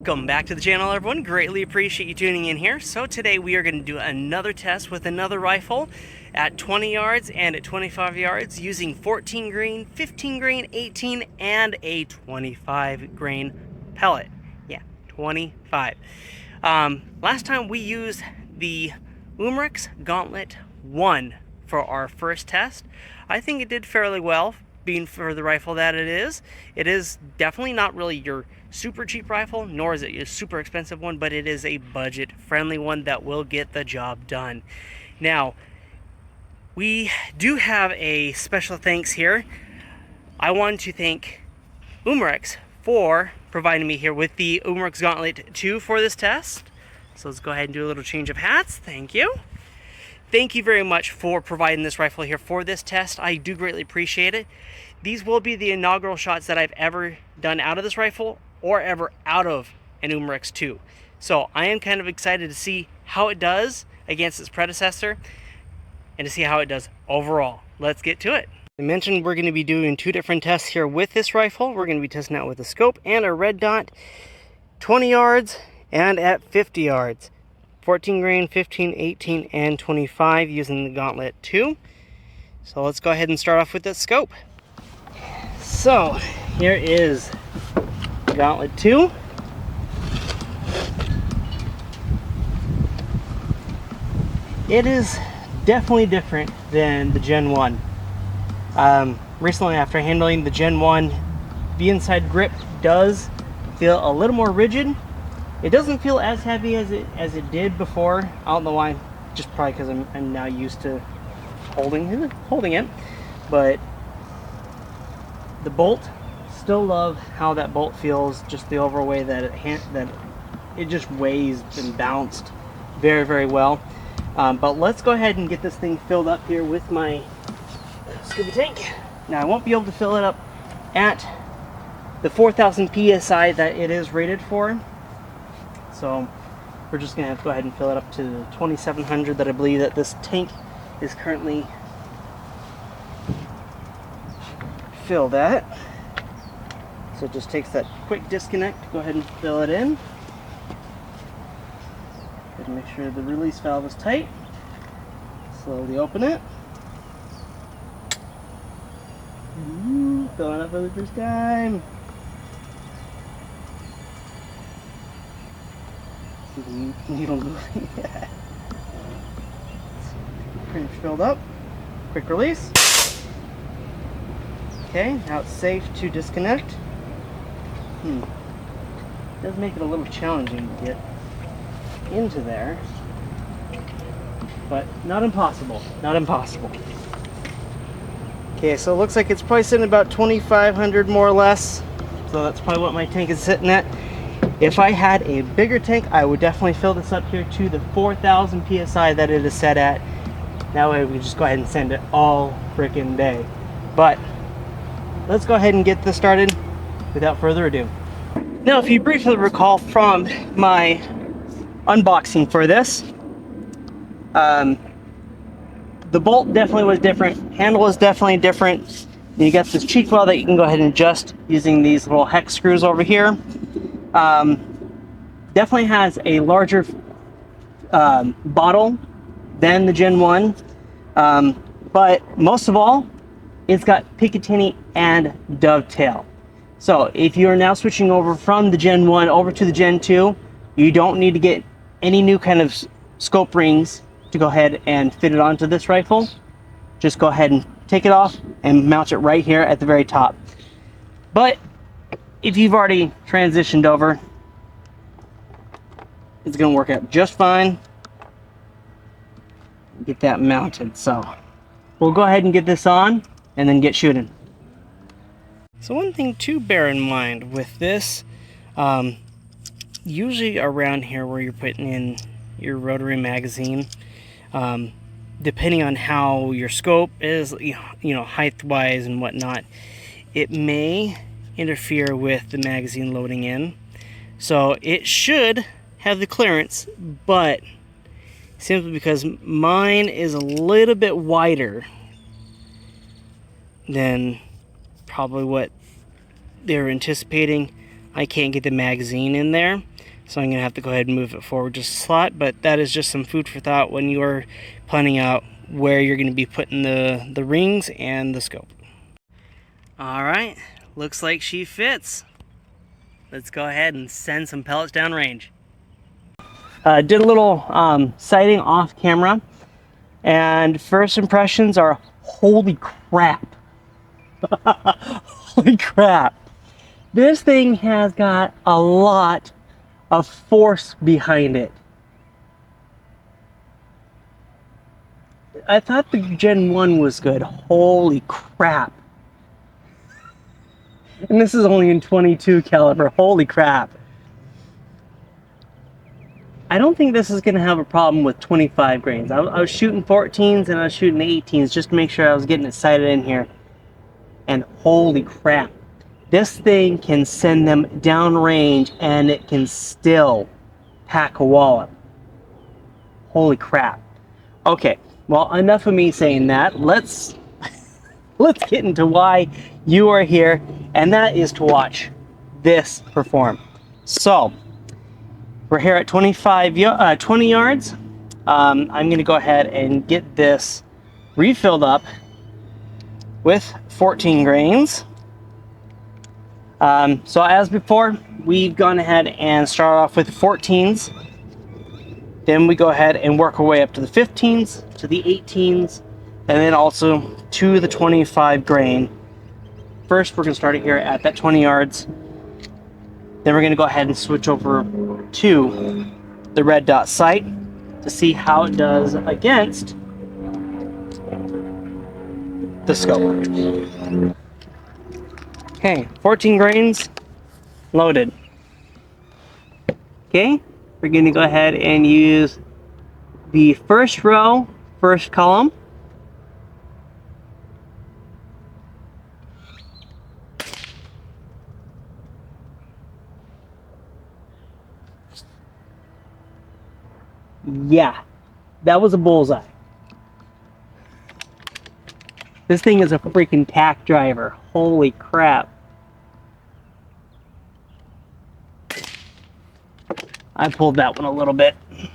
Welcome back to the channel, everyone. Greatly appreciate you tuning in here. So today we are going to do another test with another rifle at 20 yards and at 25 yards using 14 grain, 15 grain, 18, and a 25 grain pellet. Yeah, 25. Last time we used the Umarex Gauntlet 1 for our first test. I think it did fairly well, being for the rifle that it is. It is definitely not really your super cheap rifle, nor is it a super expensive one, but it is a budget friendly one that will get the job done. Now, we do have a special thanks here. I want to thank Umarex for providing me here with the Umarex Gauntlet 2 for this test. So let's go ahead and do a little change of hats. Thank you. Thank you very much for providing this rifle here for this test. I do greatly appreciate it. These will be the inaugural shots that I've ever done out of this rifle or ever out of an Umarex 2. So I am kind of excited to see how it does against its predecessor and to see how it does overall. Let's get to it. I mentioned we're going to be doing two different tests here with this rifle. We're going to be testing out with a scope and a red dot, 20 yards and at 50 yards. 14 grain, 15, 18, and 25 using the Gauntlet 2. So let's go ahead and start off with the scope. So here is the Gauntlet 2. It is definitely different than the Gen 1. Recently, after handling the Gen 1, the inside grip does feel a little more rigid. It doesn't feel as heavy as it did before. I don't know why, just probably because I'm now used to holding it. But the bolt, still love how that bolt feels. Just the overall way that it just weighs and bounced very, very well. But let's go ahead and get this thing filled up here with my scuba tank. Now I won't be able to fill it up at the 4,000 psi that it is rated for. So we're just going to have to go ahead and fill it up to the 2,700 that I believe that this tank is currently filled at. So it just takes that quick disconnect to go ahead and fill it in. Got to make sure the release valve is tight. Slowly open it. Filling up for the first time. Needle moving. Pretty much filled up. Quick release. Okay, now it's safe to disconnect. Does make it a little challenging to get into there, but not impossible. Not impossible. Okay, so it looks like it's probably sitting about 2,500 more or less. So that's probably what my tank is sitting at. If I had a bigger tank, I would definitely fill this up here to the 4,000 psi that it is set at. That way we just go ahead and send it all freaking day. But let's go ahead and get this started without further ado. Now, if you briefly recall from my unboxing for this, the bolt definitely was different. Handle is definitely different. You got this cheek well that you can go ahead and adjust using these little hex screws over here. Definitely has a larger bottle than the Gen 1, but most of all, it's got Picatinny and dovetail. So if you're now switching over from the Gen 1 over to the Gen 2, you don't need to get any new kind of scope rings to go ahead and fit it onto this rifle. Just go ahead and take it off and mount it right here at the very top. But if you've already transitioned over, it's going to work out just fine. Get that mounted. So we'll go ahead and get this on and then get shooting. So one thing to bear in mind with this, usually around here where you're putting in your rotary magazine, depending on how your scope is, you know, height wise and whatnot, it may interfere with the magazine loading in. So it should have the clearance, but simply because mine is a little bit wider than probably what they're anticipating, I can't get the magazine in there, so I'm going to have to go ahead and move it forward just a slot, but that is just some food for thought when you are planning out where you're going to be putting the rings and the scope. Alright, looks like she fits. Let's go ahead and send some pellets downrange. Did a little sighting off camera, and first impressions are, holy crap. Holy crap. This thing has got a lot of force behind it. I thought the Gen 1 was good. Holy crap. And this is only in 22 caliber. Holy crap. I don't think this is going to have a problem with 25 grains. I was shooting 14s and I was shooting 18s just to make sure I was getting it sighted in here. And holy crap. This thing can send them downrange and it can still pack a wallop. Holy crap. Okay, well, enough of me saying that. Let's get into why you are here, and that is to watch this perform. So, we're here at 20 yards. I'm going to go ahead and get this refilled up with 14 grains. So as before, we've gone ahead and started off with the 14s. Then we go ahead and work our way up to the 15s, to the 18s, and then also to the 25 grain. First, we're going to start it here at that 20 yards. Then we're going to go ahead and switch over to the red dot sight to see how it does against the scope. Okay, 14 grains loaded. Okay, we're going to go ahead and use the first row, first column. Yeah, that was a bullseye. This thing is a freaking tack driver. Holy crap. I pulled that one a little bit. See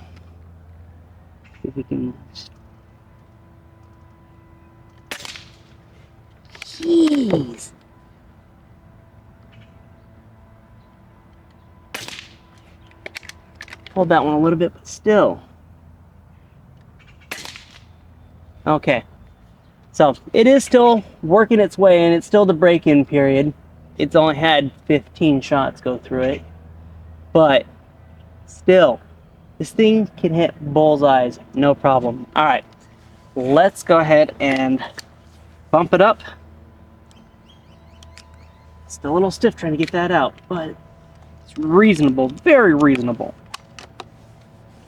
if we can. Jeez. Pulled that one a little bit, but still. Okay. So it is still working its way, and it's still the break-in period. It's only had 15 shots go through it. But still, this thing can hit bullseyes, no problem. All right, let's go ahead and bump it up. Still a little stiff trying to get that out, but it's reasonable, very reasonable.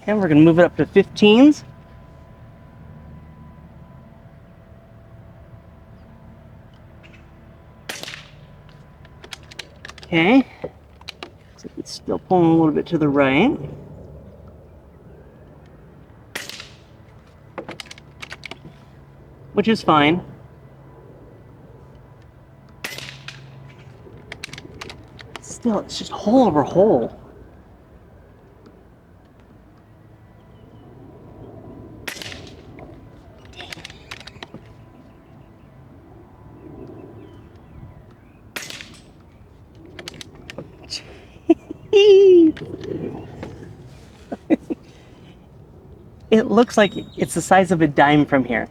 And we're gonna move it up to 15s. Okay, so it's still pulling a little bit to the right. Which is fine. Still, it's just hole over hole. It looks like it's the size of a dime from here.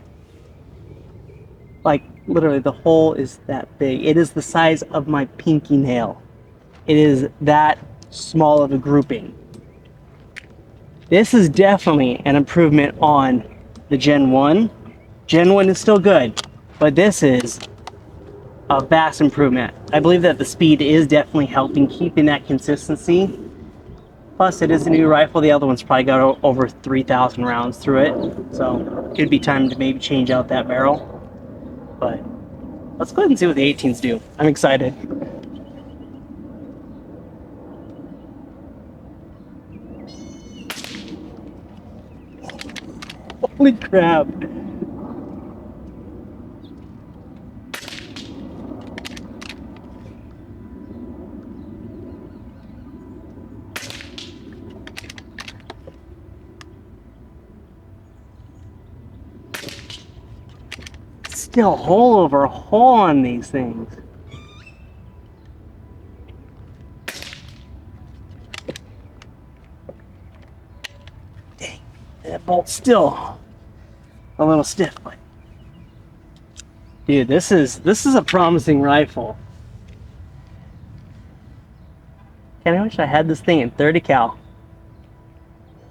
Like, literally, the hole is that big. It is the size of my pinky nail. It is that small of a grouping. This is definitely an improvement on the Gen 1. Gen 1 is still good, but this is a vast improvement. I believe that the speed is definitely helping keeping that consistency. Plus, it is a new rifle. The other one's probably got over 3,000 rounds through it. So, could be time to maybe change out that barrel. But let's go ahead and see what the 18s do. I'm excited. Holy crap. still hole over hole on these things. Dang, that bolt's still a little stiff, but dude, this is a promising rifle. Kinda wish I had this thing in 30 cal.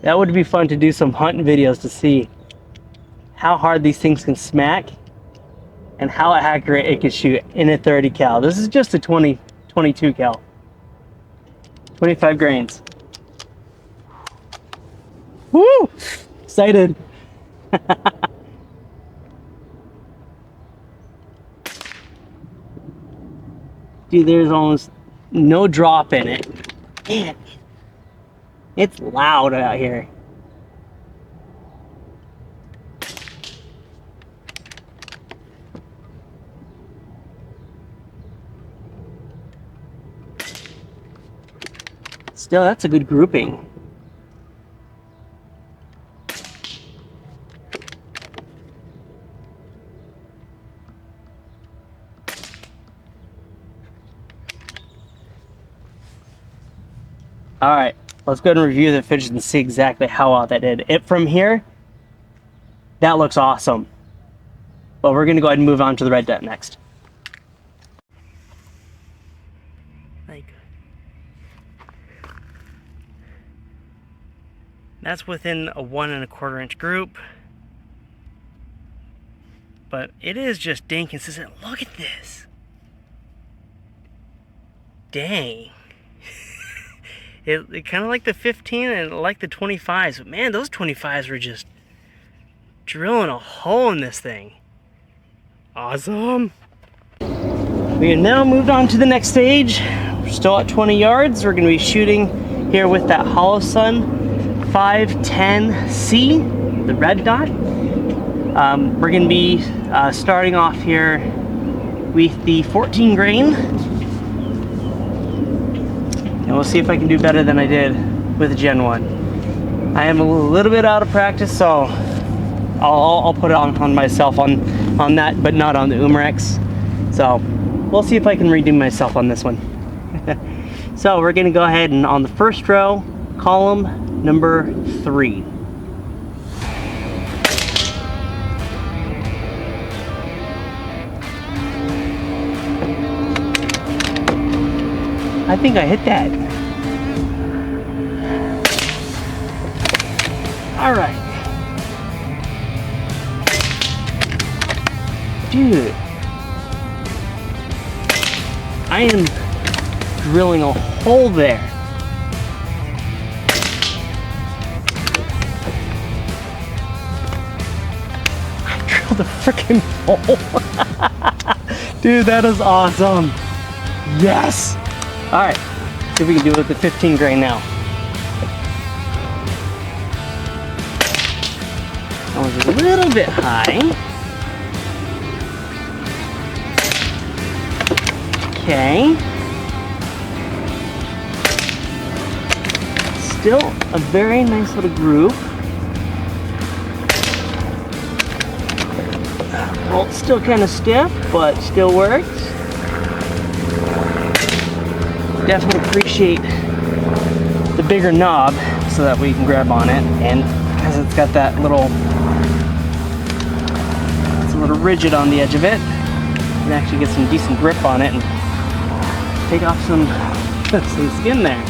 That would be fun to do some hunting videos to see how hard these things can smack and how accurate it can shoot in a 30 cal. This is just a 22 cal. 25 grains. Woo! Excited. Dude, there's almost no drop in it. Man, it's loud out here. Still, that's a good grouping. All right, let's go ahead and review the fidget and see exactly how well that did. From here, that looks awesome. But we're gonna go ahead and move on to the red dot next. That's within a 1 1/4 inch group. But it is just dang consistent. Look at this. Dang. It kind of like the 15 and like the 25s, but man, those 25s were just drilling a hole in this thing. Awesome. We have now moved on to the next stage. We're still at 20 yards. We're going to be shooting here with that Hollow Sun 510C, the red dot. We're going to be starting off here with the 14 grain. And we'll see if I can do better than I did with the Gen 1. I am a little bit out of practice, so I'll put it on myself on that, but not on the Umarex. So we'll see if I can redo myself on this one. So we're gonna go ahead and on the first row, column number 3. I think I hit that. All right. Dude. I am drilling a hole there. I drilled a freaking hole. Dude, that is awesome. Yes. All right, see if we can do it with the 15 grain now. That was a little bit high. Okay. Still a very nice little group. Bolt's still kind of stiff, but still works. Definitely appreciate the bigger knob so that we can grab on it, and because it's got that little, it's a little rigid on the edge of it, you can actually get some decent grip on it and take off some skin there.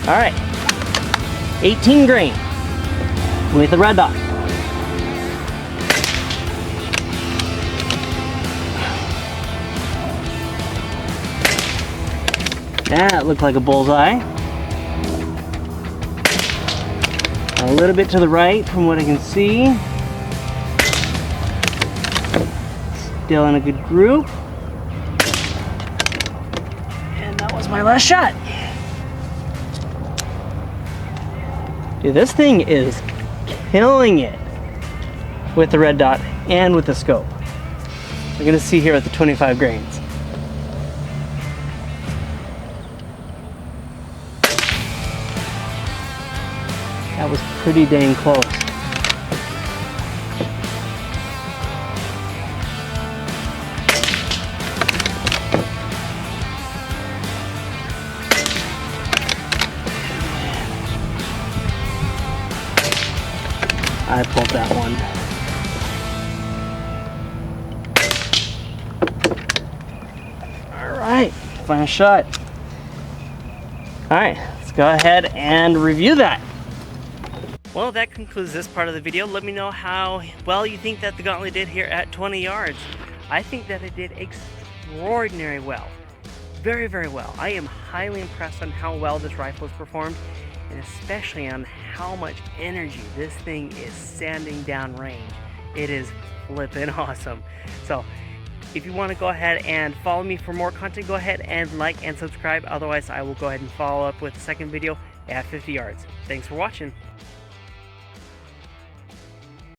All right, 18 grain with the red dot. That looked like a bullseye. A little bit to the right from what I can see. Still in a good group. And that was my last shot. Dude, this thing is killing it with the red dot and with the scope. We're gonna see here with the 25 grains. That was pretty dang close. I pulled that one. All right, final shot. All right, let's go ahead and review that. Well, that concludes this part of the video. Let me know how well you think that the Gauntlet did here at 20 yards. I think that it did extraordinarily well. Very, very well. I am highly impressed on how well this rifle has performed, and especially on how much energy this thing is sanding down range. It is flippin' awesome. So if you want to go ahead and follow me for more content, go ahead and like and subscribe. Otherwise, I will go ahead and follow up with the second video at 50 yards. Thanks for watching.